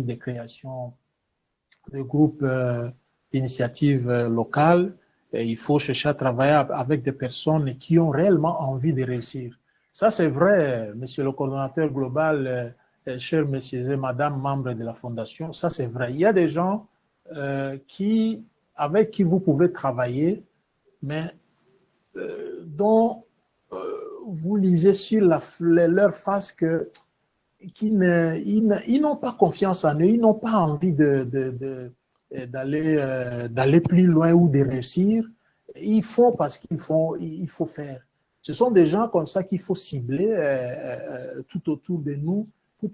dynamique de création de groupes d'initiatives locales. Et il faut chercher à travailler avec des personnes qui ont réellement envie de réussir. Ça, c'est vrai, monsieur le coordonnateur global, chers messieurs et madame membres de la Fondation, ça, c'est vrai. Il y a des gens avec qui vous pouvez travailler, mais dont vous lisez sur leur face qu'ils n'ont pas confiance en eux, ils n'ont pas envie d'aller plus loin ou de réussir. Ils font parce qu'il faut faire. Ce sont des gens comme ça qu'il faut cibler tout autour de nous pour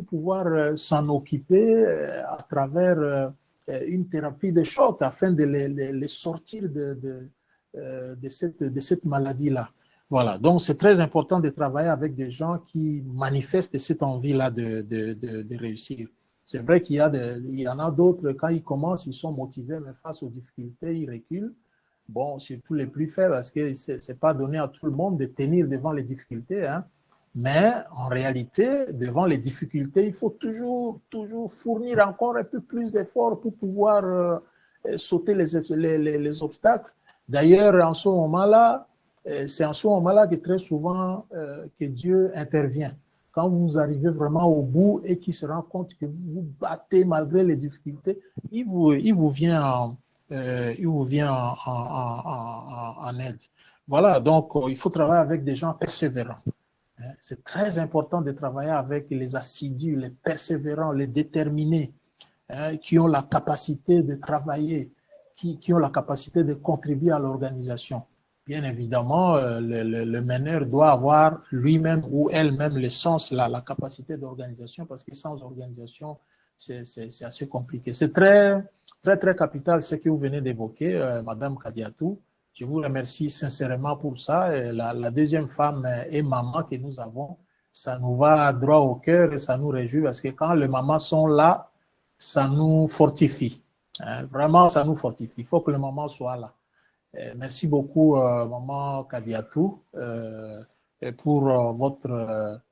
pouvoir s'en occuper à travers une thérapie de choc afin de les sortir de cette maladie-là. Voilà, donc c'est très important de travailler avec des gens qui manifestent cette envie-là de réussir. C'est vrai qu'il y en a d'autres, quand ils commencent, ils sont motivés, mais face aux difficultés, ils reculent. Bon, surtout les plus faibles, parce que ce n'est pas donné à tout le monde de tenir devant les difficultés, hein. Mais en réalité, devant les difficultés, il faut toujours fournir encore un peu plus d'efforts pour pouvoir sauter les obstacles. D'ailleurs, en ce moment-là, c'est en ce moment-là que très souvent que Dieu intervient. Quand vous arrivez vraiment au bout et qu'il se rend compte que vous vous battez malgré les difficultés, il vous vient en aide. Voilà, donc il faut travailler avec des gens persévérants. C'est très important de travailler avec les assidus, les persévérants, les déterminés, qui ont la capacité de travailler, qui ont la capacité de contribuer à l'organisation. Bien évidemment, le meneur doit avoir lui-même ou elle-même le sens, la capacité d'organisation, parce que sans organisation, c'est assez compliqué. C'est très, très, très capital ce que vous venez d'évoquer, Madame Kadiatou. Je vous remercie sincèrement pour ça. Et la deuxième femme et maman que nous avons, ça nous va droit au cœur et ça nous réjouit parce que quand les mamans sont là, ça nous fortifie. Vraiment, ça nous fortifie. Il faut que les mamans soient là. Merci beaucoup, maman Kadiatou, pour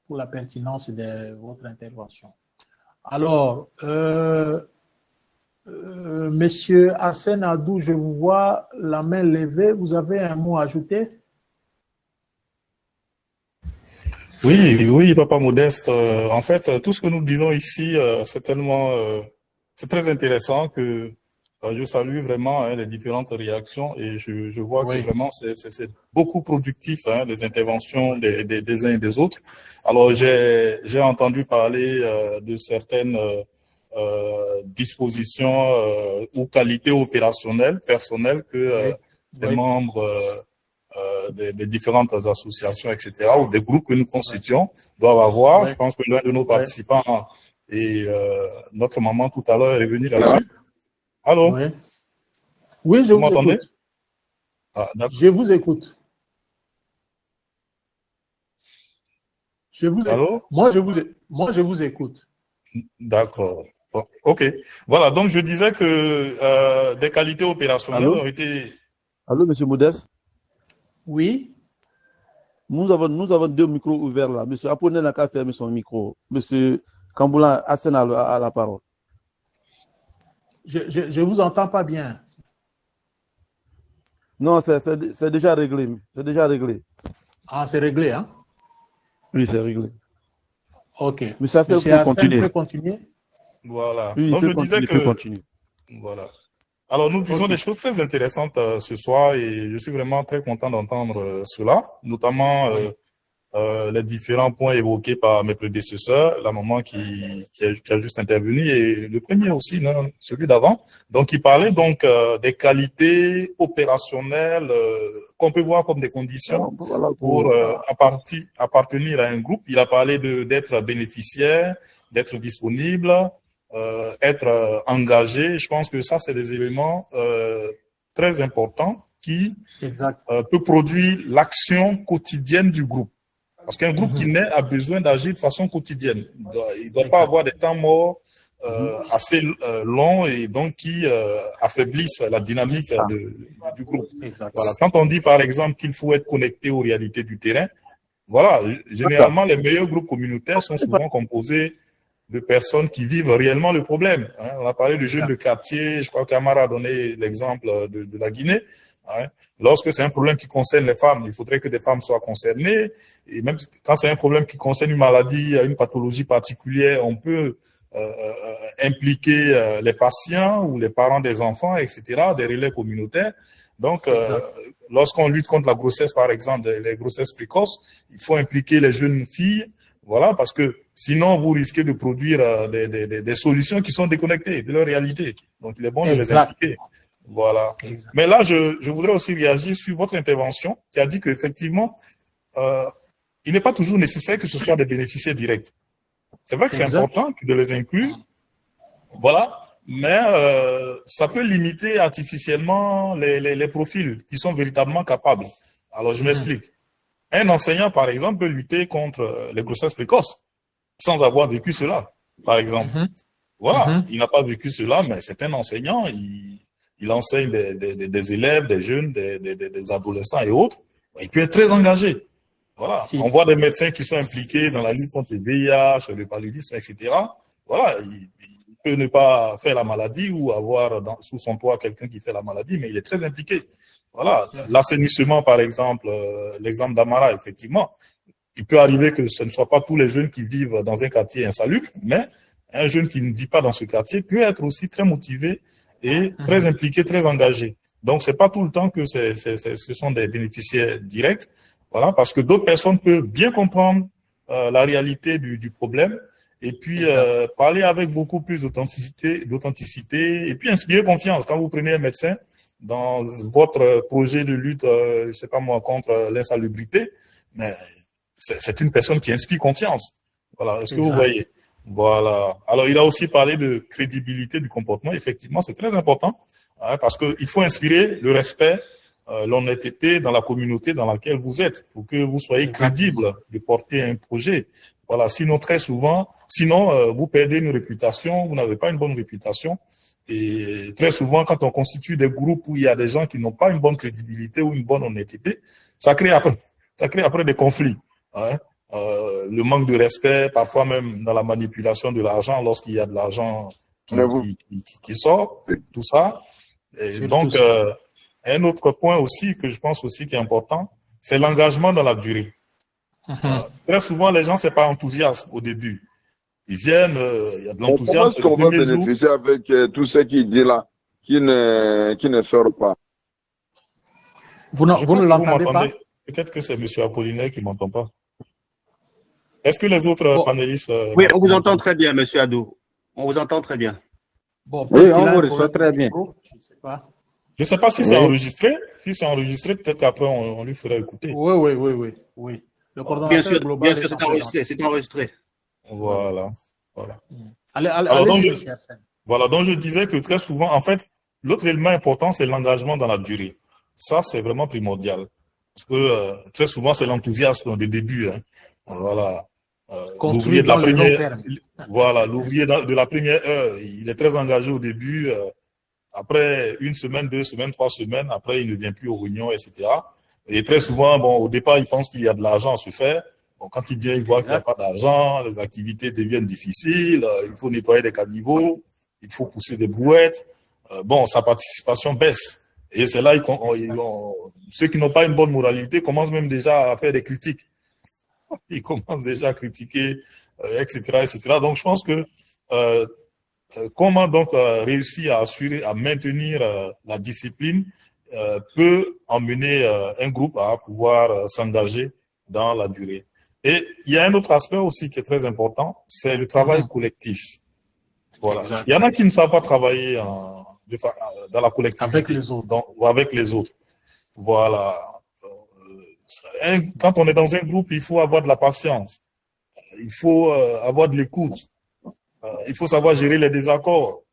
la pertinence de votre intervention. Alors, Monsieur Arsène Adou, je vous vois la main levée. Vous avez un mot à ajouter? Oui, Papa Modeste. En fait, tout ce que nous disons ici, c'est très intéressant que je salue vraiment les différentes réactions et je vois que vraiment c'est beaucoup productif, les interventions des uns et des autres. Alors j'ai entendu parler de certaines dispositions ou qualités opérationnelles, personnelles que les membres des différentes associations, etc., ou des groupes que nous constituons doivent avoir. Je pense que l'un de nos participants et notre maman tout à l'heure est venu là-dessus. Allô? Oui, je vous écoute. Je vous écoute. Allô? Moi, je vous écoute. D'accord. Bon, OK. Voilà, donc je disais que des qualités opérationnelles ont été... Allô, monsieur Modeste? Oui. Nous avons deux micros ouverts là. Monsieur Aponé n'a qu'à fermer son micro. Monsieur Kamboula Hassan a la parole. Je vous entends pas bien. Non, c'est déjà réglé. C'est déjà réglé. Ah, c'est réglé, hein? Oui, c'est réglé. OK. Monsieur Hassan peut continuer. Voilà. Oui, donc je disais que... continuer. Voilà. Alors, nous disons des choses très intéressantes ce soir et je suis vraiment très content d'entendre cela, notamment les différents points évoqués par mes prédécesseurs, la maman qui a juste intervenu et le premier aussi, non, celui d'avant. Donc, il parlait donc des qualités opérationnelles qu'on peut voir comme des conditions pour appartenir à un groupe. Il a parlé d'être bénéficiaire, d'être disponible, être engagé. Je pense que ça, c'est des éléments très importants qui peut produire l'action quotidienne du groupe. Parce qu'un groupe qui naît a besoin d'agir de façon quotidienne. Il ne doit pas avoir des temps morts assez longs et donc qui affaiblissent la dynamique du groupe. Voilà. Quand on dit par exemple qu'il faut être connecté aux réalités du terrain, voilà, généralement, les meilleurs groupes communautaires sont souvent composés de personnes qui vivent réellement le problème. Hein. On a parlé de jeunes de quartier, je crois qu'Amara a donné l'exemple de la Guinée. Hein. Lorsque c'est un problème qui concerne les femmes, il faudrait que des femmes soient concernées. Et même quand c'est un problème qui concerne une maladie, une pathologie particulière, on peut impliquer les patients ou les parents des enfants, etc., des relais communautaires. Donc, lorsqu'on lutte contre la grossesse, par exemple, les grossesses précoces, il faut impliquer les jeunes filles, voilà, parce que sinon, vous risquez de produire des solutions qui sont déconnectées de leur réalité. Donc, il est bon de les impliquer. Voilà. Exact. Mais là, je voudrais aussi réagir sur votre intervention qui a dit qu'effectivement, il n'est pas toujours nécessaire que ce soit des bénéficiaires directs. C'est vrai que c'est important de les inclure. Voilà. Mais ça peut limiter artificiellement les profils qui sont véritablement capables. Alors, je m'explique. Un enseignant, par exemple, peut lutter contre les grossesses précoces sans avoir vécu cela, par exemple. Voilà, il n'a pas vécu cela, mais c'est un enseignant, il enseigne des élèves, des jeunes, des adolescents et autres. Il peut être très engagé. Voilà, on voit des médecins qui sont impliqués dans la lutte contre le VIH, le paludisme, etc. Voilà, il peut ne pas faire la maladie ou avoir sous son toit quelqu'un qui fait la maladie, mais il est très impliqué. Voilà, l'assainissement, par exemple, l'exemple d'Amara, effectivement, il peut arriver que ce ne soit pas tous les jeunes qui vivent dans un quartier insalubre, mais un jeune qui ne vit pas dans ce quartier peut être aussi très motivé et très impliqué, très engagé. Donc, c'est pas tout le temps que ce sont des bénéficiaires directs, voilà, parce que d'autres personnes peuvent bien comprendre la réalité du problème et puis parler avec beaucoup plus d'authenticité et puis inspirer confiance. Quand vous prenez un médecin dans votre projet de lutte, je sais pas moi, contre l'insalubrité, mais c'est une personne qui inspire confiance. Voilà, est-ce que vous voyez? Voilà. Alors, il a aussi parlé de crédibilité du comportement. Effectivement, c'est très important hein, parce qu'il faut inspirer le respect, l'honnêteté dans la communauté dans laquelle vous êtes pour que vous soyez crédible de porter un projet. Voilà. Sinon, très souvent, vous perdez une réputation, vous n'avez pas une bonne réputation. Et très souvent, quand on constitue des groupes où il y a des gens qui n'ont pas une bonne crédibilité ou une bonne honnêteté, ça crée après des conflits. Hein. Le manque de respect, parfois même dans la manipulation de l'argent, lorsqu'il y a de l'argent qui sort, tout ça. Et donc, un autre point aussi que je pense aussi qui est important, c'est l'engagement dans la durée. Très souvent, les gens, c'est pas enthousiasme au début. Ils viennent, il y a de l'enthousiasme. Comment est-ce qu'on va bénéficier avec tout ce qui dit là, qui ne sort pas? Vous ne l'entendez pas? Peut-être que c'est M. Apollinaire qui ne m'entend pas. Est-ce que les autres panélistes... Oui, on vous entend très bien, M. Adou. On vous entend très bien. Bon, oui, on vous reçoit très bien. Je ne sais pas si c'est enregistré. Si c'est enregistré, peut-être qu'après, on lui fera écouter. Oui. Le bien sûr, c'est enregistré. C'est enregistré. Voilà. Allez, donc je disais que très souvent, en fait, l'autre élément important, c'est l'engagement dans la durée. Ça, c'est vraiment primordial. Parce que très souvent, c'est l'enthousiasme des débuts. Hein. Voilà. L'ouvrier de la première, l'ouvrier de la première heure, il est très engagé au début. Après une semaine, 2 semaines, 3 semaines, après, il ne vient plus aux réunions, etc. Et très souvent, au départ, il pense qu'il y a de l'argent à se faire. Bon, quand il vient, il voit qu'il n'y a pas d'argent, les activités deviennent difficiles, il faut nettoyer des caniveaux, il faut pousser des brouettes. Sa participation baisse. Et c'est là, ceux qui n'ont pas une bonne moralité commencent même déjà à faire des critiques. Ils commencent déjà à critiquer, etc., etc. Donc, je pense que comment donc réussir à maintenir la discipline peut emmener un groupe à pouvoir s'engager dans la durée. Et il y a un autre aspect aussi qui est très important, c'est le travail collectif. Voilà. Exact. Il y en a qui ne savent pas travailler dans la collectivité. Avec les autres. Avec les autres. Voilà. Quand on est dans un groupe, il faut avoir de la patience. Il faut avoir de l'écoute. Il faut savoir gérer les désaccords.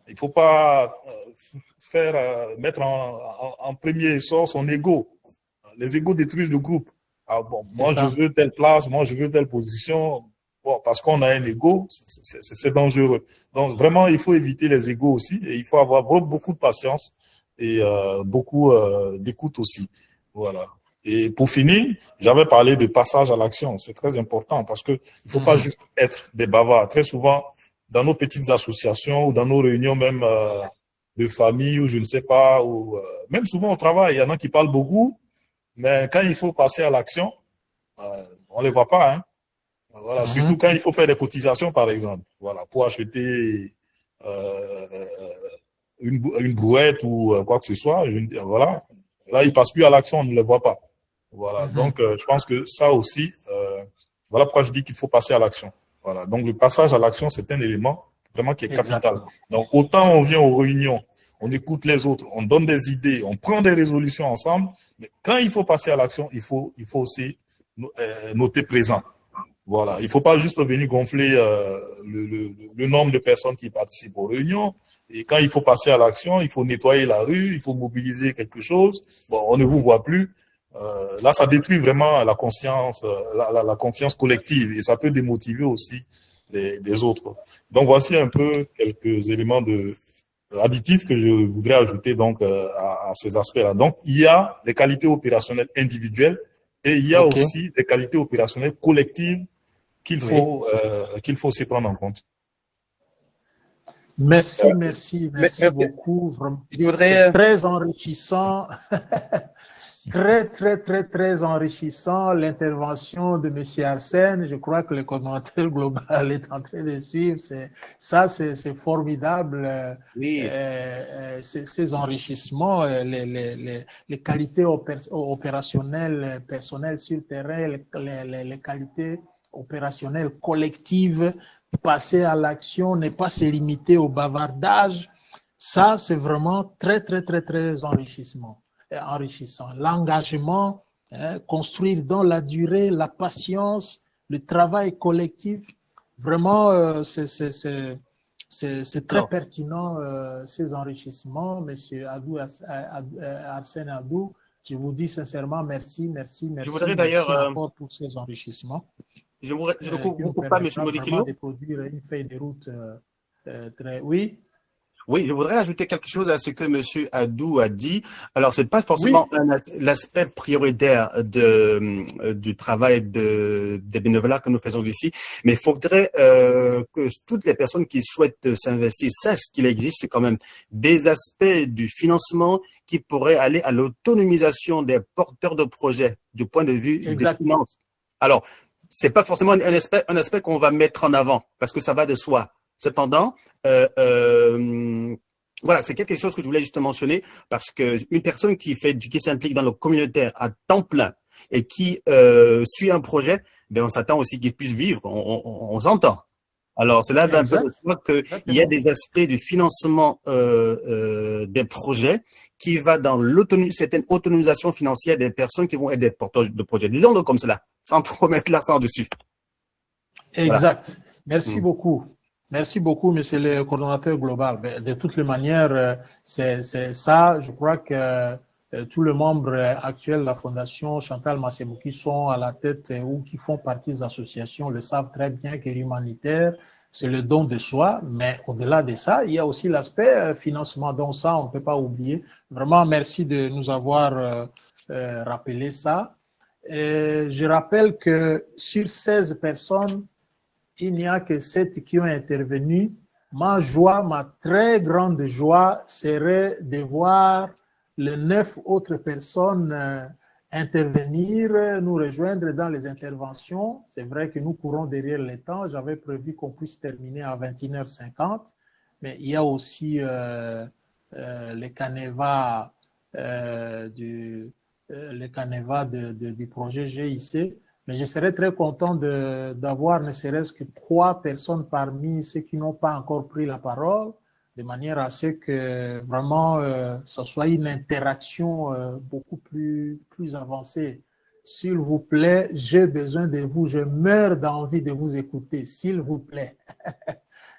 Il ne faut pas mettre en premier essor son ego. Les égos détruisent le groupe. Moi, je veux telle place, moi, je veux telle position. Parce qu'on a un ego, c'est dangereux. Donc, vraiment, il faut éviter les égos aussi. Et il faut avoir beaucoup de patience et beaucoup d'écoute aussi. Voilà. Et pour finir, j'avais parlé de passage à l'action. C'est très important parce que il faut pas juste être des bavards. Très souvent, dans nos petites associations ou dans nos réunions même de famille ou je ne sais pas, ou même souvent au travail, il y en a qui parlent beaucoup, mais quand il faut passer à l'action, on les voit pas, hein. Voilà, surtout quand il faut faire des cotisations, par exemple. Voilà, pour acheter une brouette ou quoi que ce soit. Voilà, là, ils passent plus à l'action, on ne les voit pas. Voilà, donc je pense que ça aussi, voilà pourquoi je dis qu'il faut passer à l'action. Voilà, donc le passage à l'action, c'est un élément vraiment qui est capital. Exactement. Donc autant on vient aux réunions, on écoute les autres, on donne des idées, on prend des résolutions ensemble, mais quand il faut passer à l'action, il faut aussi noter présent. Voilà, il ne faut pas juste venir gonfler le nombre de personnes qui participent aux réunions. Et quand il faut passer à l'action, il faut nettoyer la rue, il faut mobiliser quelque chose. Bon, on ne vous voit plus. Là, ça détruit vraiment la conscience, la confiance collective, et ça peut démotiver aussi les autres. Donc, voici un peu quelques éléments additifs que je voudrais ajouter donc à ces aspects-là. Donc, il y a des qualités opérationnelles individuelles et il y a aussi des qualités opérationnelles collectives qu'il faut aussi prendre en compte. Merci beaucoup. Vraiment. C'est très enrichissant. Très enrichissant l'intervention de M. Arsène. Je crois que le coordonnateur global est en train de suivre. C'est formidable. Oui. Ces enrichissements, les qualités opérationnelles personnelles sur le terrain, les qualités opérationnelles collectives, passer à l'action, ne pas se limiter au bavardage. Ça, c'est vraiment très enrichissant. L'engagement, construire dans la durée, la patience, le travail collectif, vraiment, c'est très pertinent, ces enrichissements. Monsieur Arsène Adou, je vous dis sincèrement merci Je voudrais d'ailleurs pour ces enrichissements. Je ne coupe pas, monsieur Modikilo. De produire une feuille de route Oui. Oui, je voudrais ajouter quelque chose à ce que M. Adou a dit. Alors, c'est pas forcément l'aspect prioritaire du travail des bénévolats que nous faisons ici, mais il faudrait que toutes les personnes qui souhaitent s'investir sachent qu'il existe quand même des aspects du financement qui pourraient aller à l'autonomisation des porteurs de projets du point de vue des finances. Alors, c'est pas forcément un aspect qu'on va mettre en avant parce que ça va de soi. Cependant, voilà, c'est quelque chose que je voulais juste mentionner parce que une personne qui s'implique dans le communautaire à temps plein et qui suit un projet, ben on s'attend aussi qu'il puisse vivre. On s'entend. Alors, c'est là d'un peu de soi qu'il y a des aspects du financement des projets qui va dans certaine autonomisation financière des personnes qui vont être des porteurs de projets. Disons-le comme cela, sans trop mettre l'accent dessus. Exact. Voilà. Merci beaucoup. Merci beaucoup, monsieur le coordonnateur global. De toutes les manières, c'est ça. Je crois que tous les membres actuels de la Fondation Chantal Massebou qui sont à la tête ou qui font partie des associations le savent très bien que l'humanitaire, c'est le don de soi. Mais au-delà de ça, il y a aussi l'aspect financement. Donc ça, on ne peut pas oublier. Vraiment, merci de nous avoir rappelé ça. Et je rappelle que sur 16 personnes, il n'y a que 7 qui ont intervenu. Ma joie, ma très grande joie serait de voir les 9 autres personnes intervenir, nous rejoindre dans les interventions. C'est vrai que nous courons derrière le temps. J'avais prévu qu'on puisse terminer à 21h50, mais il y a aussi les canevas du projet GIC. Mais je serais très content d'avoir ne serait-ce que 3 personnes parmi ceux qui n'ont pas encore pris la parole, de manière à ce que vraiment ça soit une interaction beaucoup plus avancée. S'il vous plaît, j'ai besoin de vous, je meurs d'envie de vous écouter, s'il vous plaît.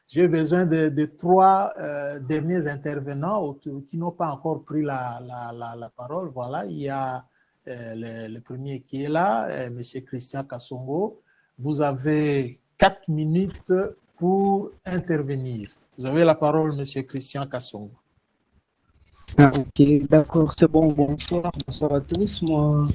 J'ai besoin de 3 derniers intervenants qui n'ont pas encore pris la parole. Voilà, il y a le premier qui est là, M. Christian Kassongo. Vous avez 4 minutes pour intervenir. Vous avez la parole, M. Christian Kassongo. Ah, ok, d'accord, c'est bon. Bonsoir à tous. Moi,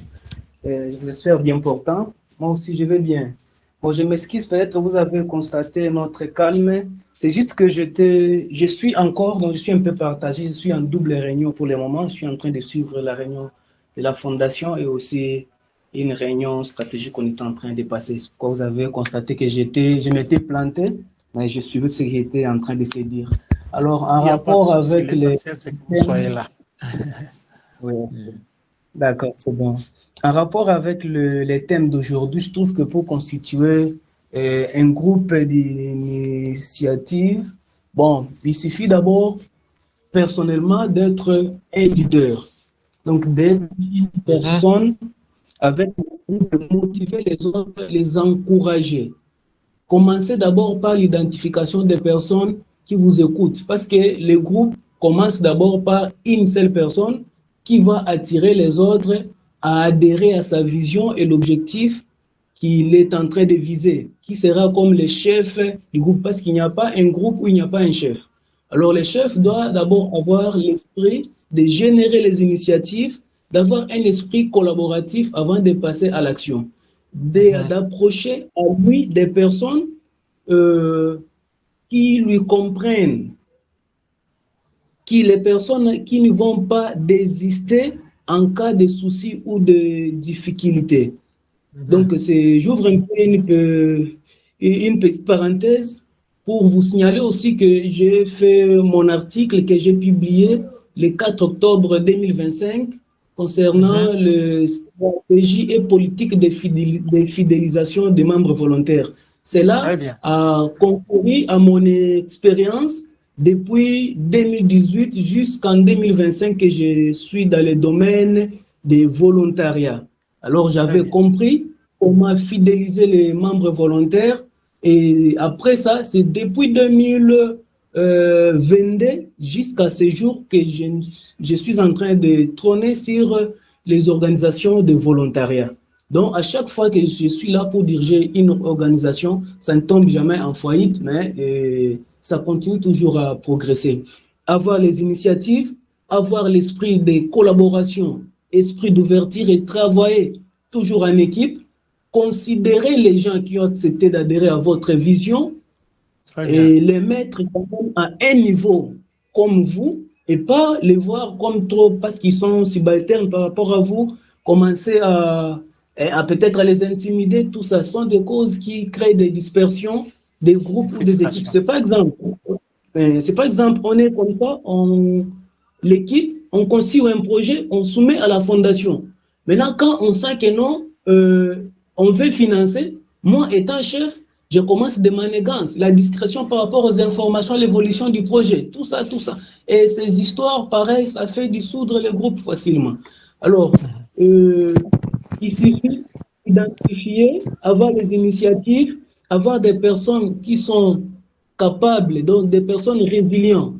J'espère bien portant. Moi aussi, je vais bien. Bon, je m'excuse, peut-être vous avez constaté notre calme. C'est juste que je suis encore, donc je suis un peu partagé. Je suis en double réunion pour le moment. Je suis en train de suivre la réunion de la fondation et aussi une réunion stratégique qu'on est en train de passer. Quand vous avez constaté que je m'étais planté, mais je suivais ce qui était en train de se dire. Alors, en rapport avec les... L'essentiel, c'est que vous soyez là. Oui. D'accord, c'est bon. En rapport avec les thèmes d'aujourd'hui, je trouve que pour constituer un groupe d'initiative, bon, il suffit d'abord personnellement d'être un leader. Donc, d'être une personne avec de motiver les autres, les encourager. Commencez d'abord par l'identification des personnes qui vous écoutent, parce que le groupe commence d'abord par une seule personne qui va attirer les autres à adhérer à sa vision et l'objectif qu'il est en train de viser, qui sera comme le chef du groupe, parce qu'il n'y a pas un groupe où il n'y a pas un chef. Alors, le chef doit d'abord avoir l'esprit de générer les initiatives, d'avoir un esprit collaboratif avant de passer à l'action, d'approcher à lui des personnes qui lui comprennent, les personnes qui ne vont pas désister en cas de soucis ou de difficultés. Donc, j'ouvre un peu une petite parenthèse pour vous signaler aussi que j'ai fait mon article que j'ai publié le 4 octobre 2025 concernant la stratégie et politique de fidélisation des membres volontaires. Cela a concouru à mon expérience depuis 2018 jusqu'en 2025 que je suis dans le domaine des volontariats. Alors, j'avais compris comment fidéliser les membres volontaires. Et après ça, c'est depuis 2022 jusqu'à ce jour que je suis en train de trôner sur les organisations de volontariat. Donc, à chaque fois que je suis là pour diriger une organisation, ça ne tombe jamais en faillite, mais ça continue toujours à progresser. Avoir les initiatives, avoir l'esprit de collaboration, esprit d'ouverture et travailler toujours en équipe, considérer les gens qui ont accepté d'adhérer à votre vision et les mettre à un niveau comme vous et pas les voir comme trop parce qu'ils sont subalternes par rapport à vous, commencer à peut-être à les intimider. Tout ça sont des causes qui créent des dispersions, des groupes ou des équipes. C'est pas exemple. On est comme ça, l'équipe, on conçut un projet, on soumet à la fondation. Maintenant, quand on sent que non, on veut financer, moi étant chef, je commence des manigances, la discrétion par rapport aux informations, l'évolution du projet, tout ça. Et ces histoires, pareil, ça fait dissoudre les groupes facilement. Alors, il suffit d'identifier, avoir des initiatives, avoir des personnes qui sont capables, donc des personnes résilientes,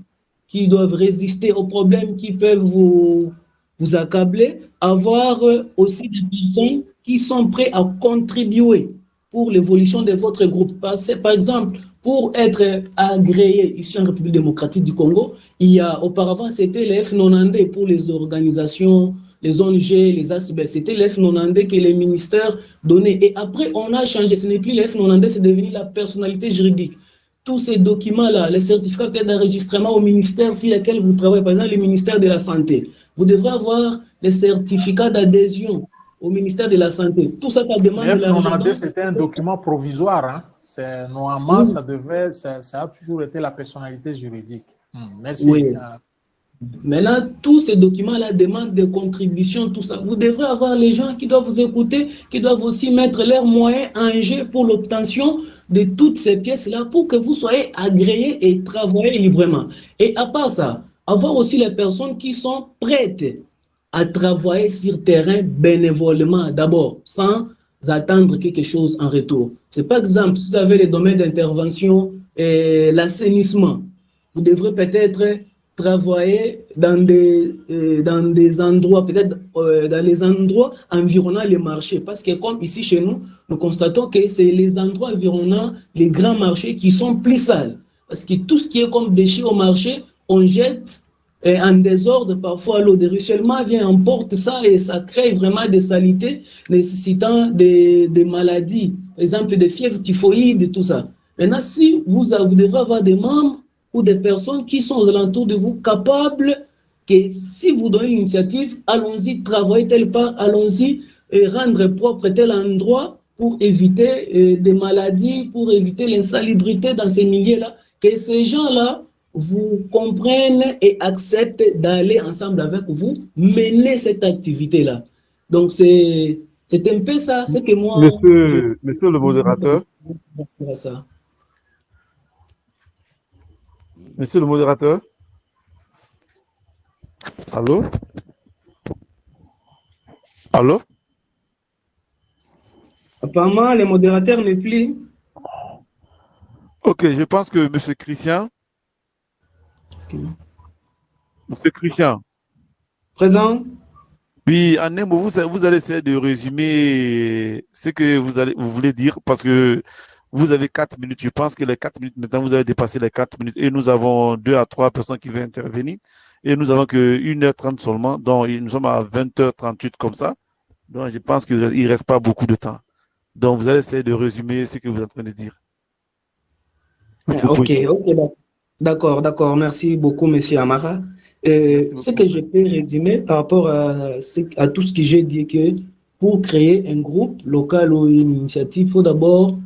qui doivent résister aux problèmes qui peuvent vous accabler, avoir aussi des personnes qui sont prêtes à contribuer pour l'évolution de votre groupe. Par exemple, pour être agréé ici en République démocratique du Congo, auparavant, c'était les F90 pour les organisations, les ONG, les ACB. C'était les F90 que les ministères donnaient. Et après, on a changé. Ce n'est plus les F90, c'est devenu la personnalité juridique. Tous ces documents-là, les certificats d'enregistrement au ministère sur lesquels vous travaillez, par exemple, le ministère de la Santé, vous devrez avoir des certificats d'adhésion au ministère de la Santé. Tout ça, ça demande de l'argent. C'était un document provisoire. Normalement, ça a toujours été la personnalité juridique. Merci. Oui. Maintenant, tous ces documents-là demandent des contributions, tout ça. Vous devrez avoir les gens qui doivent vous écouter, qui doivent aussi mettre leurs moyens en jeu pour l'obtention de toutes ces pièces-là pour que vous soyez agréés et travaillez librement. Et à part ça, avoir aussi les personnes qui sont prêtes à travailler sur terrain bénévolement, d'abord, sans attendre quelque chose en retour. C'est par exemple, si vous avez les domaines d'intervention et l'assainissement, vous devrez peut-être travailler dans des endroits, peut-être dans les endroits environnant les marchés. Parce que comme ici chez nous, nous constatons que c'est les endroits environnant les grands marchés qui sont plus sales. Parce que tout ce qui est comme déchets au marché, on jette en désordre, parfois l'eau de ruissellement vient, emporte ça et ça crée vraiment des saletés nécessitant des maladies, par exemple des fièvres typhoïdes, tout ça. Maintenant, si vous devrez avoir des membres ou des personnes qui sont aux alentours de vous capables que si vous donnez une initiative, allons-y, travaillez telle part, allons-y et rendre propre tel endroit pour éviter des maladies, pour éviter l'insalubrité dans ces milieux-là, que ces gens-là vous comprennent et acceptent d'aller ensemble avec vous, mener cette activité-là. Donc, c'est un peu ça, c'est que moi... Monsieur le modérateur. Ça. Monsieur le modérateur. Allô? Allô? Apparemment, le modérateur n'est plus. Ok, je pense que monsieur Christian. Okay. Monsieur Christian. Présent. Oui, en un mot, vous allez essayer de résumer ce que vous voulez dire parce que vous avez 4 minutes. Je pense que les 4 minutes, maintenant, vous avez dépassé les 4 minutes et nous avons 2 à 3 personnes qui veulent intervenir et nous avons que 1h30 seulement. Donc, nous sommes à 20h38 comme ça. Donc, je pense qu'il ne reste pas beaucoup de temps. Donc, vous allez essayer de résumer ce que vous êtes en train de dire. Ok, d'accord. Merci beaucoup, monsieur Amara. Ce que je peux résumer par rapport à tout ce que j'ai dit, que pour créer un groupe local ou une initiative, il faut d'abord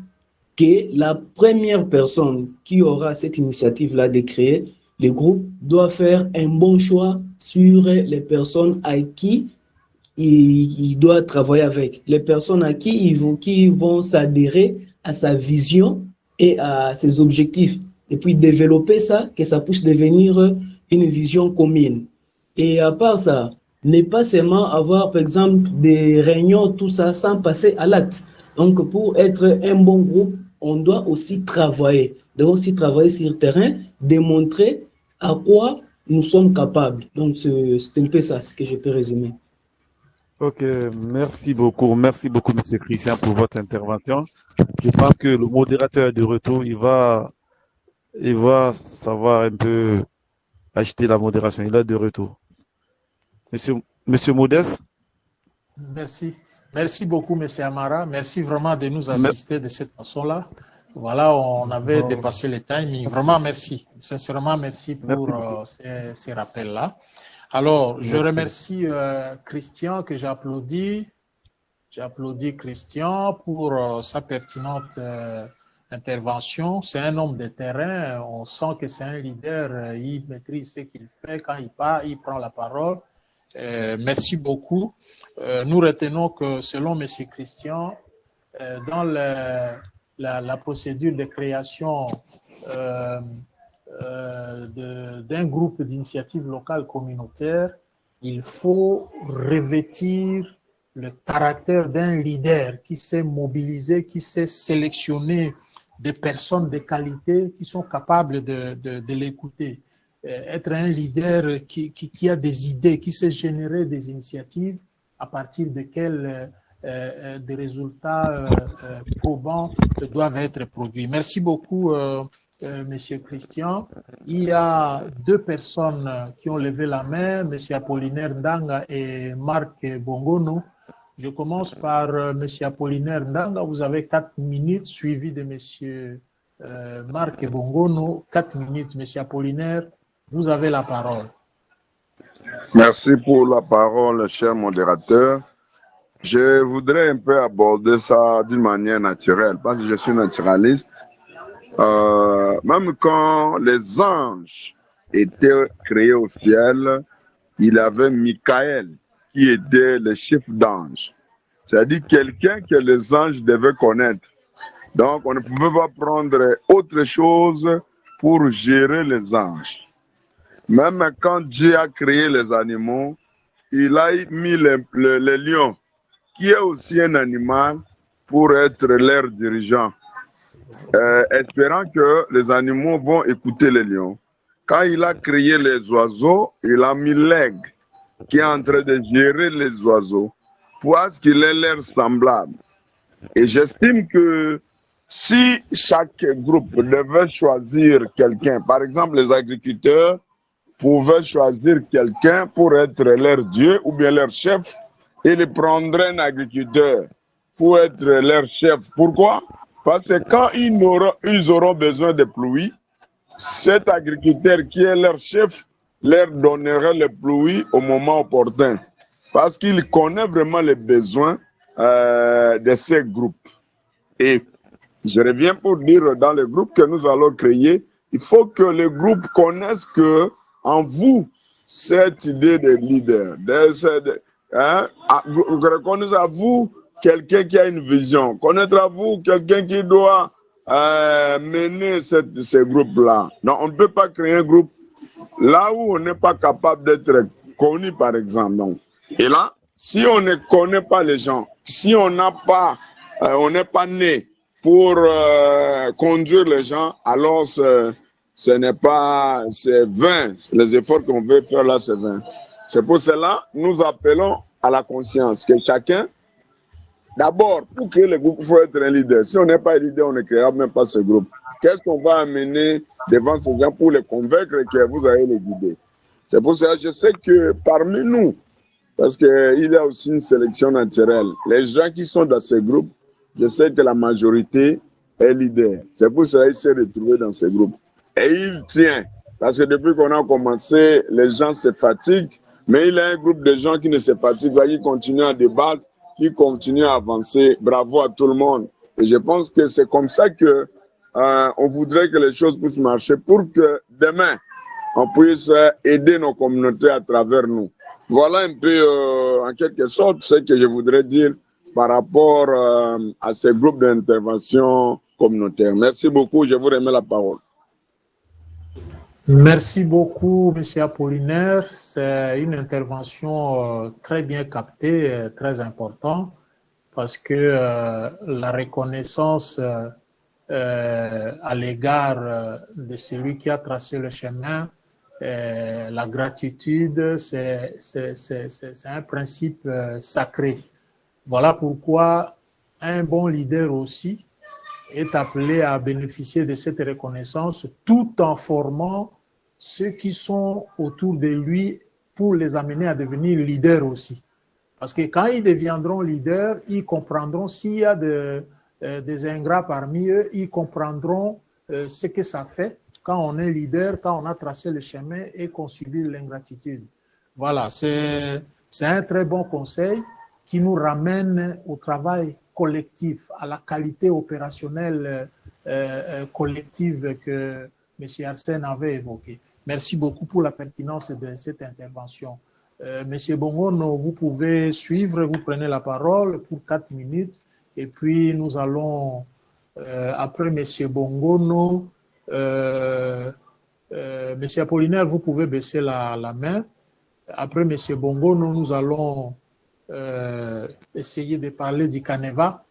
que la première personne qui aura cette initiative-là de créer le groupe doit faire un bon choix sur les personnes à qui il doit travailler avec, les personnes à qui vont s'adhérer à sa vision et à ses objectifs, et puis développer ça, que ça puisse devenir une vision commune. Et à part ça, ne pas seulement avoir, par exemple, des réunions, tout ça, sans passer à l'acte. Donc, pour être un bon groupe, on doit aussi travailler. On doit aussi travailler sur le terrain, démontrer à quoi nous sommes capables. Donc, c'est un peu ça, ce que je peux résumer. Ok, merci beaucoup, M. Christian, pour votre intervention. Je pense que le modérateur est de retour, il va savoir un peu acheter la modération. Il est de retour. Monsieur Modeste. Merci beaucoup, Monsieur Amara. Merci vraiment de nous assister de cette façon-là. Voilà, on avait dépassé le timing. Vraiment, merci. Sincèrement, merci pour ces rappels-là. Alors, je remercie Christian que j'applaudis. J'applaudis Christian pour sa pertinente intervention. C'est un homme de terrain. On sent que c'est un leader. Il maîtrise ce qu'il fait. Quand il part, il prend la parole. Merci beaucoup. Nous retenons que selon M. Christian, dans la procédure de création d'un groupe d'initiatives locales communautaires, il faut revêtir le caractère d'un leader qui sait mobiliser, qui sait sélectionner des personnes de qualité qui sont capables de l'écouter. Être un leader qui a des idées, qui sait générer des initiatives à partir desquelles des résultats probants doivent être produits. Merci beaucoup, Monsieur Christian. Il y a 2 personnes qui ont levé la main, Monsieur Apollinaire Ndanga et Marc Bongono. Je commence par Monsieur Apollinaire Ndanga. Vous avez 4 minutes, suivi de Monsieur Marc Bongono. 4 minutes, Monsieur Apollinaire. Vous avez la parole. Merci pour la parole, cher modérateur. Je voudrais un peu aborder ça d'une manière naturelle, parce que je suis naturaliste. Même quand les anges étaient créés au ciel, il y avait Michael qui était le chef d'ange. C'est-à-dire quelqu'un que les anges devaient connaître. Donc, on ne pouvait pas prendre autre chose pour gérer les anges. Même quand Dieu a créé les animaux, il a mis le lion, qui est aussi un animal, pour être leur dirigeant. Espérant que les animaux vont écouter les lions. Quand il a créé les oiseaux, il a mis l'aigle, qui est en train de gérer les oiseaux, pour qu'il ait l'air semblable. Et j'estime que si chaque groupe devait choisir quelqu'un, par exemple les agriculteurs, pouvaient choisir quelqu'un pour être leur Dieu ou bien leur chef, ils prendraient un agriculteur pour être leur chef. Pourquoi? Parce que quand ils auront besoin de pluie, cet agriculteur qui est leur chef leur donnerait les pluies au moment opportun. Parce qu'il connaît vraiment les besoins de ces groupes. Et je reviens pour dire, dans le groupe que nous allons créer, il faut que les groupes connaissent que en vous, cette idée de leader, reconnaissez à vous quelqu'un qui a une vision, connaître à vous quelqu'un qui doit mener ces groupes-là. Non, on ne peut pas créer un groupe là où on n'est pas capable d'être connu, par exemple. Donc. Et là, si on ne connaît pas les gens, si on n'a pas, on n'est pas né pour conduire les gens, alors ce n'est pas, c'est vain. Les efforts qu'on veut faire là, c'est vain. C'est pour cela nous appelons à la conscience que chacun, d'abord, pour créer le groupe, il faut être un leader. Si on n'est pas un leader, on ne créera même pas ce groupe. Qu'est-ce qu'on va amener devant ces gens pour les convaincre que vous allez les guider? C'est pour cela que je sais que parmi nous, parce qu'il y a aussi une sélection naturelle, les gens qui sont dans ces groupes, je sais que la majorité est leader. C'est pour cela qu'il s'est retrouvé dans ces groupes. Et il tient, parce que depuis qu'on a commencé, les gens se fatiguent, mais il y a un groupe de gens qui ne se fatiguent pas, qui continuent à débattre, qui continuent à avancer. Bravo à tout le monde. Et je pense que c'est comme ça que on voudrait que les choses puissent marcher pour que demain, on puisse aider nos communautés à travers nous. Voilà un peu, en quelque sorte, ce que je voudrais dire par rapport à ces groupes d'intervention communautaire. Merci beaucoup, je vous remets la parole. Merci beaucoup, M. Apollinaire. C'est une intervention très bien captée, très importante, parce que la reconnaissance à l'égard de celui qui a tracé le chemin, la gratitude, c'est un principe sacré. Voilà pourquoi un bon leader aussi est appelé à bénéficier de cette reconnaissance tout en formant ceux qui sont autour de lui pour les amener à devenir leaders aussi. Parce que quand ils deviendront leaders, ils comprendront s'il y a des ingrats parmi eux, ils comprendront ce que ça fait quand on est leader, quand on a tracé le chemin et qu'on subit l'ingratitude. Voilà, c'est un très bon conseil qui nous ramène au travail collectif, à la qualité opérationnelle collective que M. Arsène avait évoquée. Merci beaucoup pour la pertinence de cette intervention. M. Bongono, vous pouvez suivre, vous prenez la parole pour 4 minutes et puis nous allons, après M. Bongono, M. Apollinaire, vous pouvez baisser la main. Après M. Bongono, nous allons essayer de parler du Caneva,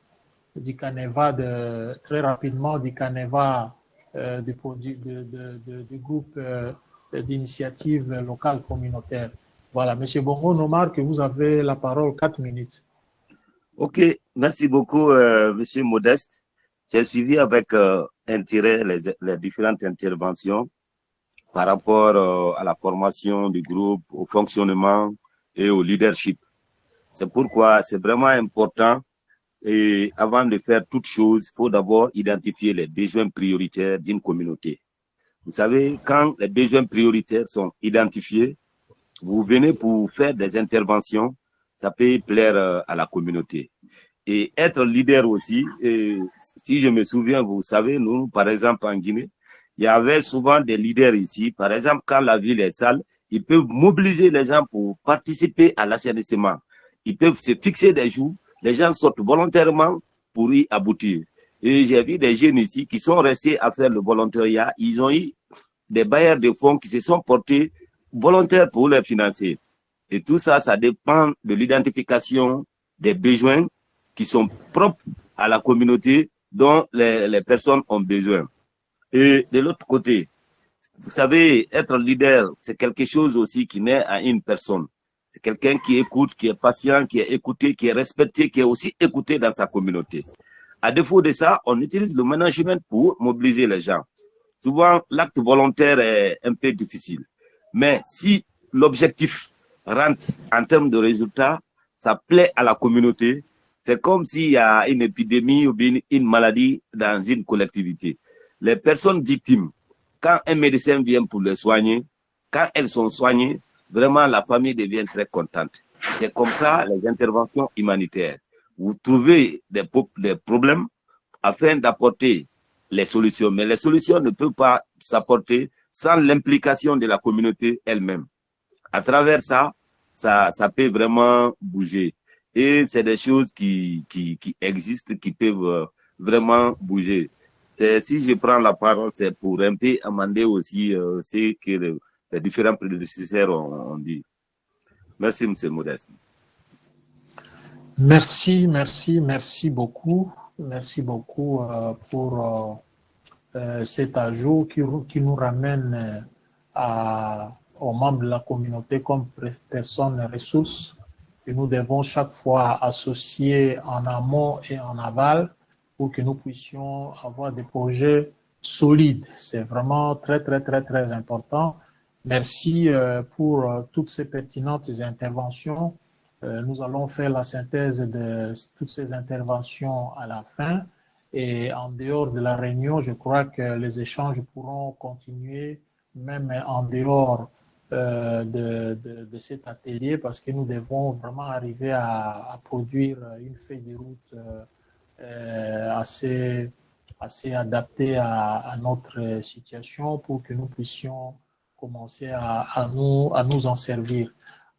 très rapidement, du Caneva du groupe d'initiative locale communautaire. Voilà, M. Bongo Nomar, que vous avez la parole, 4 minutes. Ok, merci beaucoup, M. Modeste. J'ai suivi avec intérêt les différentes interventions par rapport à la formation du groupe, au fonctionnement et au leadership. C'est pourquoi c'est vraiment important et avant de faire toute chose, il faut d'abord identifier les besoins prioritaires d'une communauté. Vous savez, quand les besoins prioritaires sont identifiés, vous venez pour faire des interventions, ça peut plaire à la communauté. Et être leader aussi, si je me souviens, vous savez, nous, par exemple, en Guinée, il y avait souvent des leaders ici. Par exemple, quand la ville est sale, ils peuvent mobiliser les gens pour participer à l'assainissement. Ils peuvent se fixer des jours, les gens sortent volontairement pour y aboutir. Et j'ai vu des jeunes ici qui sont restés à faire le volontariat. Ils ont eu des bailleurs de fonds qui se sont portés volontaires pour les financer. Et tout ça, ça dépend de l'identification des besoins qui sont propres à la communauté dont les personnes ont besoin. Et de l'autre côté, vous savez, être leader, c'est quelque chose aussi qui naît à une personne. C'est quelqu'un qui écoute, qui est patient, qui est écouté, qui est respecté, qui est aussi écouté dans sa communauté. À défaut de ça, on utilise le management pour mobiliser les gens. Souvent, l'acte volontaire est un peu difficile. Mais si l'objectif rentre en termes de résultats, ça plaît à la communauté, c'est comme s'il y a une épidémie ou bien une maladie dans une collectivité. Les personnes victimes, quand un médecin vient pour les soigner, quand elles sont soignées, vraiment la famille devient très contente. C'est comme ça les interventions humanitaires. Vous trouvez des problèmes afin d'apporter les solutions. Mais les solutions ne peuvent pas s'apporter sans l'implication de la communauté elle-même. À travers ça, ça peut vraiment bouger. Et c'est des choses qui existent, qui peuvent vraiment bouger. Si je prends la parole, c'est pour un peu amender aussi ce que les différents prédécesseurs ont dit. Merci, M. Modeste. Merci beaucoup. Merci beaucoup pour cet ajout qui nous ramène aux membres de la communauté comme personnes ressources que nous devons chaque fois associer en amont et en aval pour que nous puissions avoir des projets solides. C'est vraiment très important. Merci pour toutes ces pertinentes interventions. Nous allons faire la synthèse de toutes ces interventions à la fin. Et en dehors de la réunion, je crois que les échanges pourront continuer même en dehors de cet atelier parce que nous devons vraiment arriver à produire une feuille de route assez adaptée à notre situation pour que nous puissions commencer à nous en servir.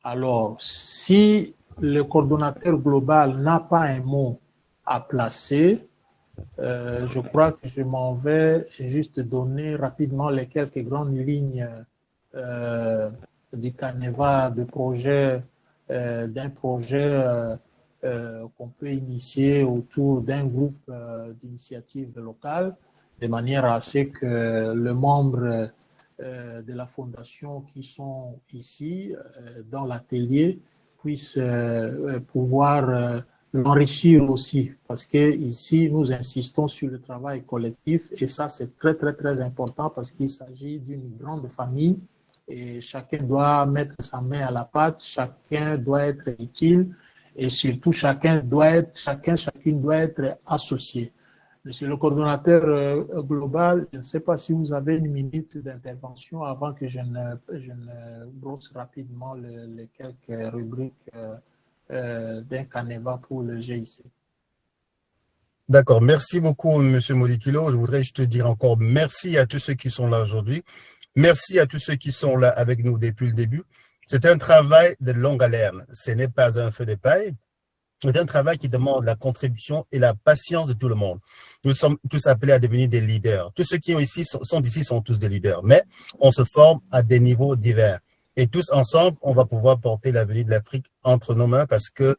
Alors, si le coordonnateur global n'a pas un mot à placer, je crois que je m'en vais juste donner rapidement les quelques grandes lignes du canevas de projet, d'un projet qu'on peut initier autour d'un groupe d'initiatives locales, de manière à ce que le membre de la fondation qui sont ici dans l'atelier puissent pouvoir l'enrichir aussi, parce que ici nous insistons sur le travail collectif et ça c'est très important parce qu'il s'agit d'une grande famille et chacun doit mettre sa main à la pâte, chacun doit être utile et surtout chacune doit être associé. Monsieur le coordonnateur global, je ne sais pas si vous avez une minute d'intervention avant que je ne brosse rapidement les quelques rubriques d'un canevas pour le GIC. D'accord, merci beaucoup M. Modikilo. Je voudrais juste dire encore merci à tous ceux qui sont là aujourd'hui. Merci à tous ceux qui sont là avec nous depuis le début. C'est un travail de longue haleine. Ce n'est pas un feu de paille. C'est un travail qui demande la contribution et la patience de tout le monde. Nous sommes tous appelés à devenir des leaders. Tous ceux qui sont ici sont tous des leaders, mais on se forme à des niveaux divers. Et tous ensemble, on va pouvoir porter l'avenir de l'Afrique entre nos mains parce que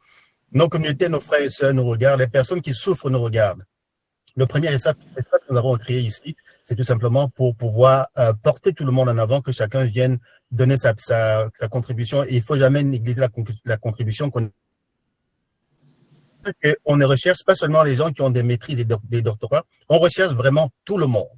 nos communautés, nos frères et sœurs nous regardent, les personnes qui souffrent nous regardent. Le premier espace que nous avons créé ici, c'est tout simplement pour pouvoir porter tout le monde en avant, que chacun vienne donner sa contribution. Et il ne faut jamais négliger la contribution qu'on ne recherche pas seulement les gens qui ont des maîtrises et des doctorats, on recherche vraiment tout le monde.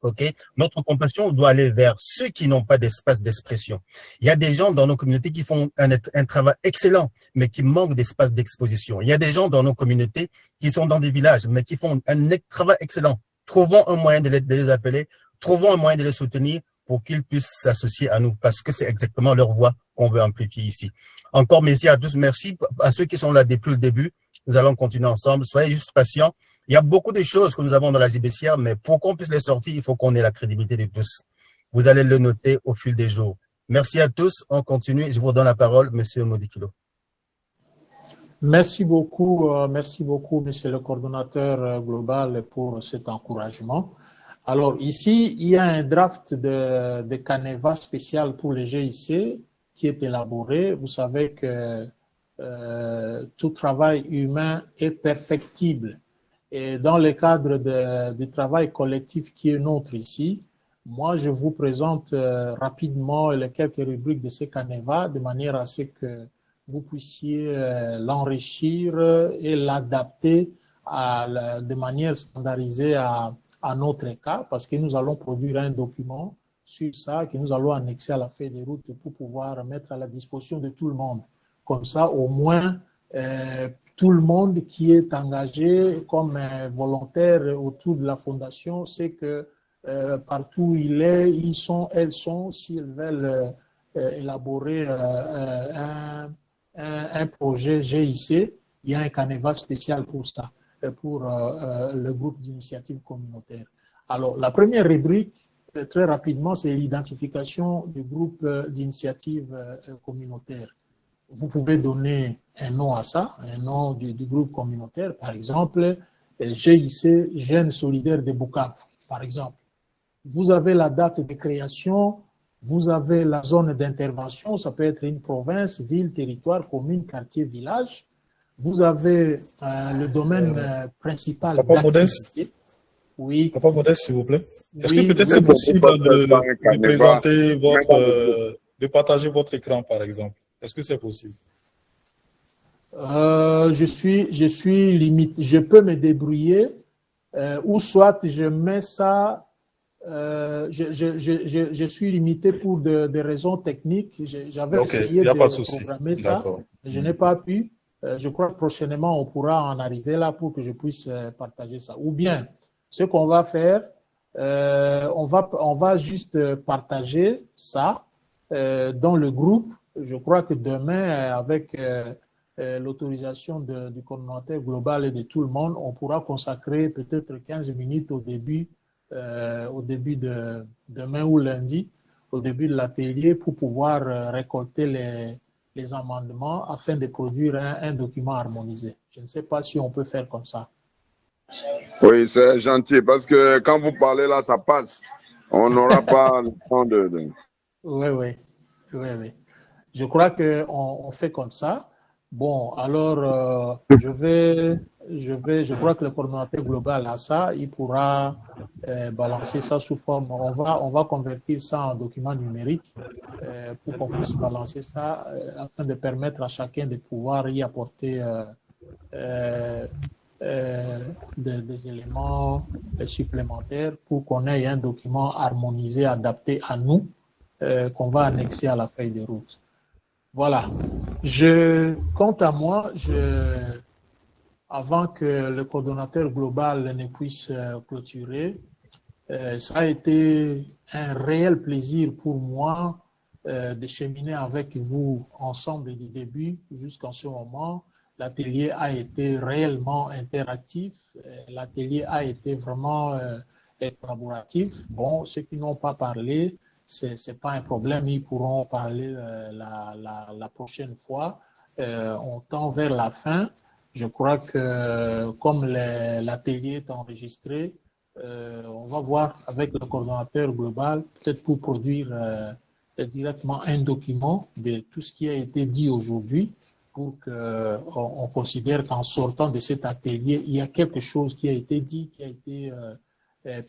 Okay? Notre compassion doit aller vers ceux qui n'ont pas d'espace d'expression. Il y a des gens dans nos communautés qui font un travail excellent, mais qui manquent d'espace d'exposition. Il y a des gens dans nos communautés qui sont dans des villages, mais qui font un travail excellent. Trouvons un moyen de les appeler, trouvons un moyen de les soutenir pour qu'ils puissent s'associer à nous, parce que c'est exactement leur voix qu'on veut amplifier ici. Encore merci à tous, merci à ceux qui sont là depuis le début. Nous allons continuer ensemble. Soyez juste patients. Il y a beaucoup de choses que nous avons dans la JBCR, mais pour qu'on puisse les sortir, il faut qu'on ait la crédibilité de tous. Vous allez le noter au fil des jours. Merci à tous. On continue. Je vous redonne la parole, Monsieur Modikilo. Merci beaucoup, Monsieur le coordonnateur global, pour cet encouragement. Alors ici, il y a un draft de canevas spécial pour le GIC qui est élaboré. Vous savez que tout travail humain est perfectible. Et dans le cadre du travail collectif qui est nôtre ici, moi, je vous présente rapidement les quelques rubriques de ce canevas de manière à ce que vous puissiez l'enrichir et l'adapter de manière standardisée à notre cas, parce que nous allons produire un document sur ça que nous allons annexer à la feuille de route pour pouvoir mettre à la disposition de tout le monde. Comme ça, au moins, tout le monde qui est engagé comme volontaire autour de la fondation sait que partout où il est, ils sont, elles sont, s'ils veulent élaborer un projet GIC, il y a un canevas spécial pour ça, pour le groupe d'initiative communautaire. Alors, la première rubrique, très rapidement, c'est l'identification du groupe d'initiative communautaire. Vous pouvez donner un nom à ça, un nom du groupe communautaire, par exemple, GIC, Jeunes Solidaires de Bukavu, par exemple. Vous avez la date de création, vous avez la zone d'intervention, ça peut être une province, ville, territoire, commune, quartier, village. Vous avez le domaine principal d'activité. Oui. Papa Modeste, s'il vous plaît. Est-ce Oui, que peut-être c'est possible de présenter de partager votre écran, par exemple? Est-ce que c'est possible? Je suis limité. Je peux me débrouiller ou soit je mets ça. Je suis limité pour des raisons techniques. J'avais essayé de programmer ça, mais je n'ai pas pu. Je crois que prochainement, on pourra en arriver là pour que je puisse partager ça. Ou bien, ce qu'on va faire, on va juste partager ça dans le groupe. Je crois que demain, avec l'autorisation du coordonnateur global et de tout le monde, on pourra consacrer peut-être 15 minutes au début de demain ou lundi, au début de l'atelier, pour pouvoir récolter les amendements afin de produire un document harmonisé. Je ne sais pas si on peut faire comme ça. Oui, c'est gentil, parce que quand vous parlez là, ça passe. On n'aura pas le temps de... Oui. Je crois qu'on fait comme ça. Bon, alors, je crois que le coordonnateur global a ça, il pourra balancer ça sous forme. On va convertir ça en document numérique pour qu'on puisse balancer ça afin de permettre à chacun de pouvoir y apporter des éléments supplémentaires pour qu'on ait un document harmonisé, adapté à nous, qu'on va annexer à la feuille de route. Voilà. Quant à moi, avant que le coordonnateur global ne puisse clôturer, ça a été un réel plaisir pour moi de cheminer avec vous ensemble du début jusqu'en ce moment. L'atelier a été réellement interactif. L'atelier a été vraiment collaboratif. Bon, ceux qui n'ont pas parlé, c'est pas un problème, ils pourront parler la prochaine fois. On tend vers la fin. Je crois que comme l'atelier est enregistré, on va voir avec le coordonnateur global, peut-être pour produire directement un document de tout ce qui a été dit aujourd'hui, pour qu'on considère qu'en sortant de cet atelier, il y a quelque chose qui a été dit, qui a été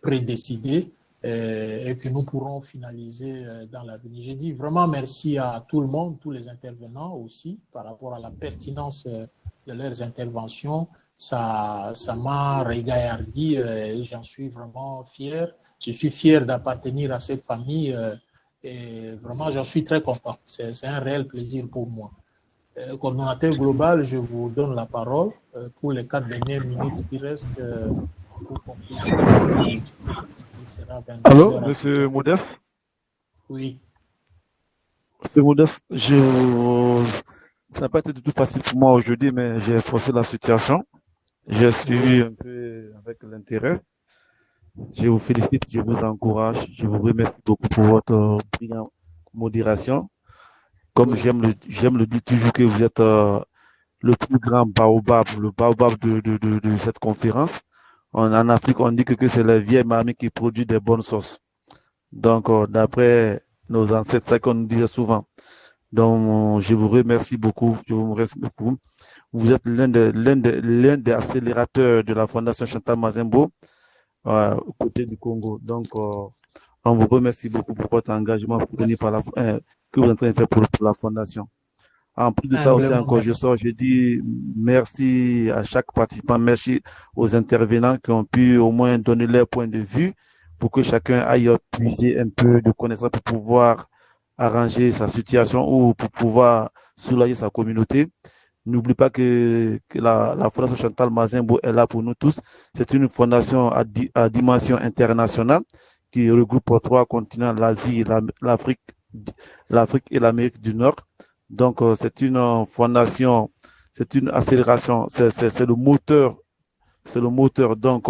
prédécidé, et que nous pourrons finaliser dans l'avenir. J'ai dit vraiment merci à tout le monde, tous les intervenants aussi, par rapport à la pertinence de leurs interventions. Ça m'a régaillardi et j'en suis vraiment fier. Je suis fier d'appartenir à cette famille et vraiment j'en suis très content. C'est un réel plaisir pour moi. Coordonnateur global, je vous donne la parole pour les 4 dernières minutes qui restent. Allô, monsieur Modeste? Oui. Monsieur Modeste, ça n'a pas été du tout facile pour moi aujourd'hui, mais j'ai forcé la situation. J'ai suivi un peu avec l'intérêt. Je vous félicite, je vous encourage, je vous remercie beaucoup pour votre brillante modération. Comme j'aime le dire toujours que vous êtes le plus grand baobab, le baobab de cette conférence. En Afrique, on dit que c'est la vieille mamie qui produit des bonnes sauces. Donc, d'après nos ancêtres, c'est ça qu'on nous disait souvent. Donc, je vous remercie beaucoup. Je vous remercie beaucoup. Vous êtes l'un des accélérateurs de la Fondation Chantal Mazembo, aux côtés du Congo. Donc, on vous remercie beaucoup pour votre engagement fourni par que vous êtes en train de faire pour la Fondation. En plus de ça aussi, encore, je dis merci à chaque participant, merci aux intervenants qui ont pu au moins donner leur point de vue pour que chacun aille puiser un peu de connaissances pour pouvoir arranger sa situation ou pour pouvoir soulager sa communauté. N'oublie pas que la Fondation Chantal Mazembo est là pour nous tous. C'est une fondation à dimension internationale qui regroupe 3 continents, l'Asie, l'Afrique et l'Amérique du Nord. Donc, c'est une fondation, c'est une accélération, c'est le moteur. C'est le moteur. Donc,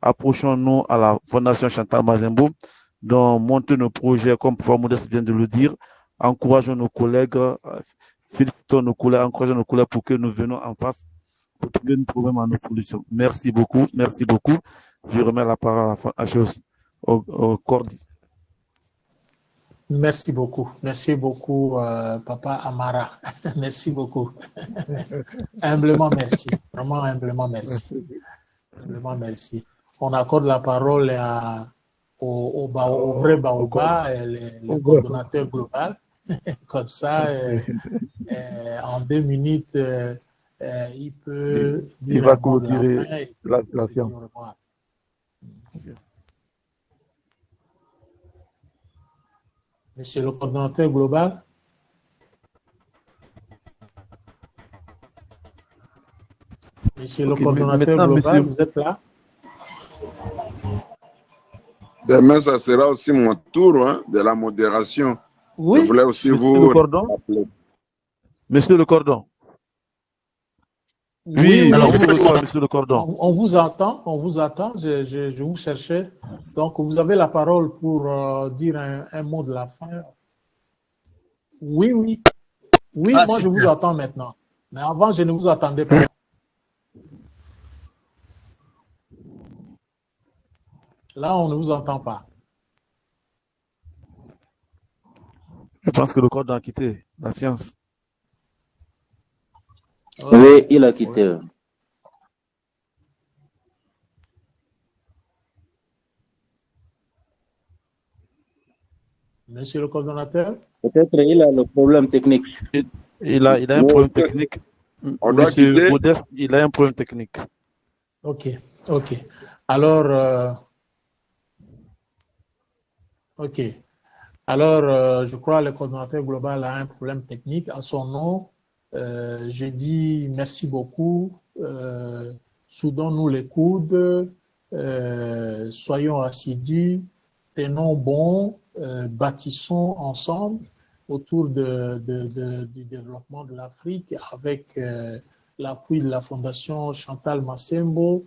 approchons-nous à la Fondation Chantal Mazembo, donc monter nos projets, comme Professeur Modeste vient de le dire, encourageons nos collègues, félicitons nos collègues, encourageons nos collègues pour que nous venons en face pour trouver nos problèmes à nos solutions. Merci beaucoup, merci beaucoup. Je remets la parole au Cordi. Merci beaucoup, Papa Amara. Merci beaucoup. Humblement merci, vraiment humblement merci. Humblement merci. On accorde la parole au vrai Baoba, le coordonnateur global. Comme ça, en 2 minutes, il peut dire il va clôturer la séance. Monsieur le coordonnateur global. Monsieur le coordonnateur global, vous êtes là? Demain, ça sera aussi mon tour de la modération. Oui. Je voulais aussi Monsieur le Cordon. Oui, alors, Monsieur le Cordon. On vous attend, je vous cherchais. Donc, vous avez la parole pour dire un mot de la fin. Oui, moi je vous attends maintenant. Mais avant, je ne vous attendais pas. Là, on ne vous entend pas. Je pense que le Cordon a quitté la séance. Oui, il a quitté. Monsieur le coordonnateur? Peut-être il a le problème technique. Il a un problème technique. Monsieur Modeste, il a un problème technique. Ok. Alors, je crois que le coordonnateur global a un problème technique. À son nom, je dis merci beaucoup. Soudons-nous les coudes. Soyons assidus. Tenons bon. Bâtissons ensemble autour du développement de l'Afrique avec l'appui de la Fondation Chantal Mazembo,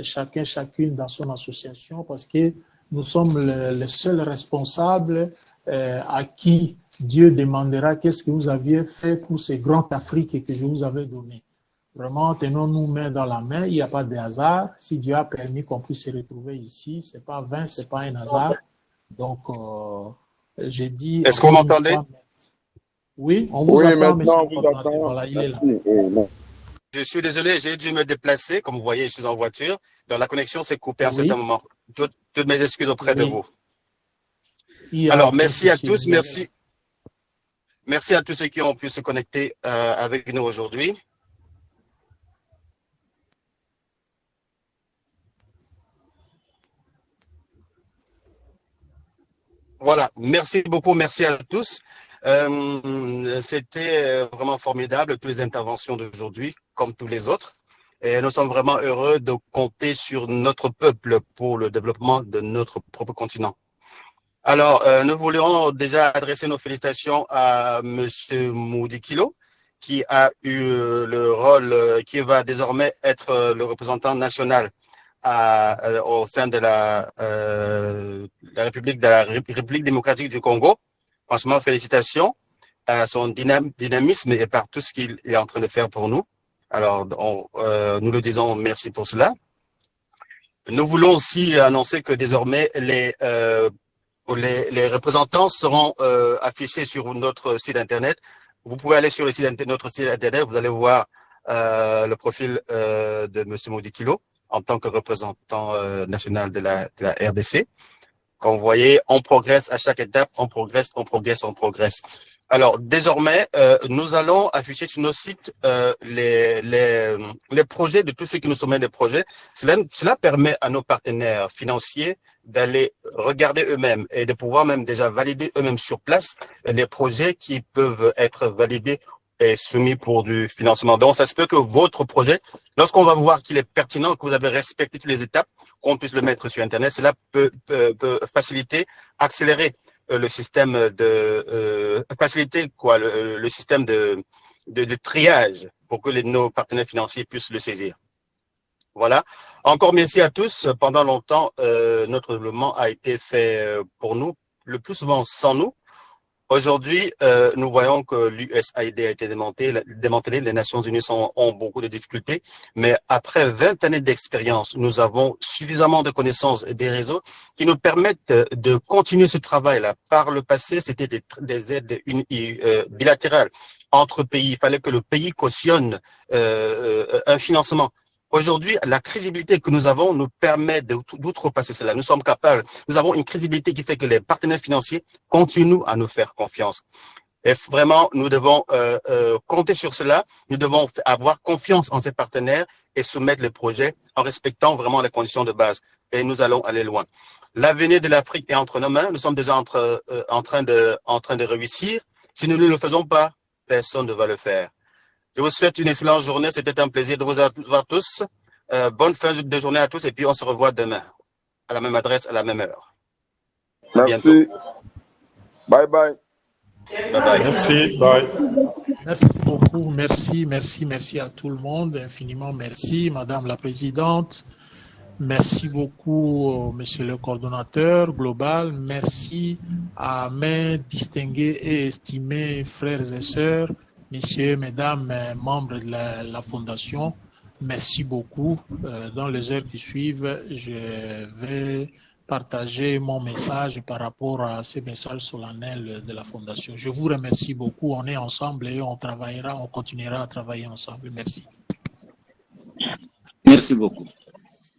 chacune dans son association, parce que nous sommes les seuls responsables à qui Dieu demandera qu'est-ce que vous aviez fait pour ce grand Afrique que je vous avais donné. Vraiment, tenons-nous main dans la main, il n'y a pas de hasard. Si Dieu a permis qu'on puisse se retrouver ici, ce n'est pas vain, ce n'est pas un hasard. Donc, j'ai dit... Est-ce qu'on m'entendait? Oui, on vous entend, monsieur. Voilà, il est là. Je suis désolé, j'ai dû me déplacer. Comme vous voyez, je suis en voiture. Donc, la connexion s'est coupée à un certain moment. Toutes mes excuses auprès de vous. Alors, merci à tous. Merci à tous ceux qui ont pu se connecter avec nous aujourd'hui. Voilà, merci beaucoup, merci à tous. C'était vraiment formidable, toutes les interventions d'aujourd'hui, comme tous les autres. Et nous sommes vraiment heureux de compter sur notre peuple pour le développement de notre propre continent. Alors, nous voulions déjà adresser nos félicitations à Monsieur Moudikilo, qui a eu le rôle, qui va désormais être le représentant national au sein de la République démocratique du Congo. Franchement, félicitations à son dynamisme et par tout ce qu'il est en train de faire pour nous. Alors, nous le disons merci pour cela. Nous voulons aussi annoncer que désormais, les représentants seront affichés sur notre site Internet. Vous pouvez aller sur notre site Internet, vous allez voir le profil de M. Moudikilo en tant que représentant national de la RDC. Comme vous voyez, on progresse à chaque étape, on progresse. Alors, désormais, nous allons afficher sur nos sites les projets de tous ceux qui nous soumettent des projets. Cela permet à nos partenaires financiers d'aller regarder eux-mêmes et de pouvoir même déjà valider eux-mêmes sur place les projets qui peuvent être validés et soumis pour du financement. Donc, ça se peut que votre projet, lorsqu'on va voir qu'il est pertinent, que vous avez respecté toutes les étapes, qu'on puisse le mettre sur Internet, cela peut faciliter, accélérer le système le système de triage pour que nos partenaires financiers puissent le saisir. Voilà. Encore merci à tous. Pendant longtemps, notre développement a été fait pour nous, le plus souvent sans nous. Aujourd'hui, nous voyons que l'USAID a été démantelé, les Nations Unies ont beaucoup de difficultés, mais après 20 années d'expérience, nous avons suffisamment de connaissances et des réseaux qui nous permettent de continuer ce travail-là. Par le passé, c'était des aides bilatérales entre pays. Il fallait que le pays cautionne un financement. Aujourd'hui, la crédibilité que nous avons nous permet d'outrepasser cela. Nous sommes capables, nous avons une crédibilité qui fait que les partenaires financiers continuent à nous faire confiance. Et vraiment, nous devons compter sur cela. Nous devons avoir confiance en ces partenaires et soumettre les projets en respectant vraiment les conditions de base. Et nous allons aller loin. L'avenir de l'Afrique est entre nos mains. Nous sommes déjà en train de réussir. Si nous ne le faisons pas, personne ne va le faire. Je vous souhaite une excellente journée. C'était un plaisir de vous voir tous. Bonne fin de journée à tous et puis on se revoit demain à la même adresse, à la même heure. Merci. Bye bye. Bye bye. Merci. Bye. Merci beaucoup. Merci à tout le monde. Infiniment merci, Madame la Présidente. Merci beaucoup, Monsieur le coordonnateur global. Merci à mes distingués et estimés frères et sœurs, messieurs, mesdames, membres de la Fondation. Merci beaucoup. Dans les heures qui suivent, je vais partager mon message par rapport à ces messages solennels de la Fondation. Je vous remercie beaucoup. On est ensemble et on continuera à travailler ensemble. Merci. Merci beaucoup.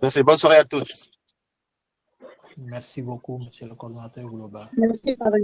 Merci. Bonne soirée à tous. Merci beaucoup, Monsieur le coordonnateur global. Merci, Padre.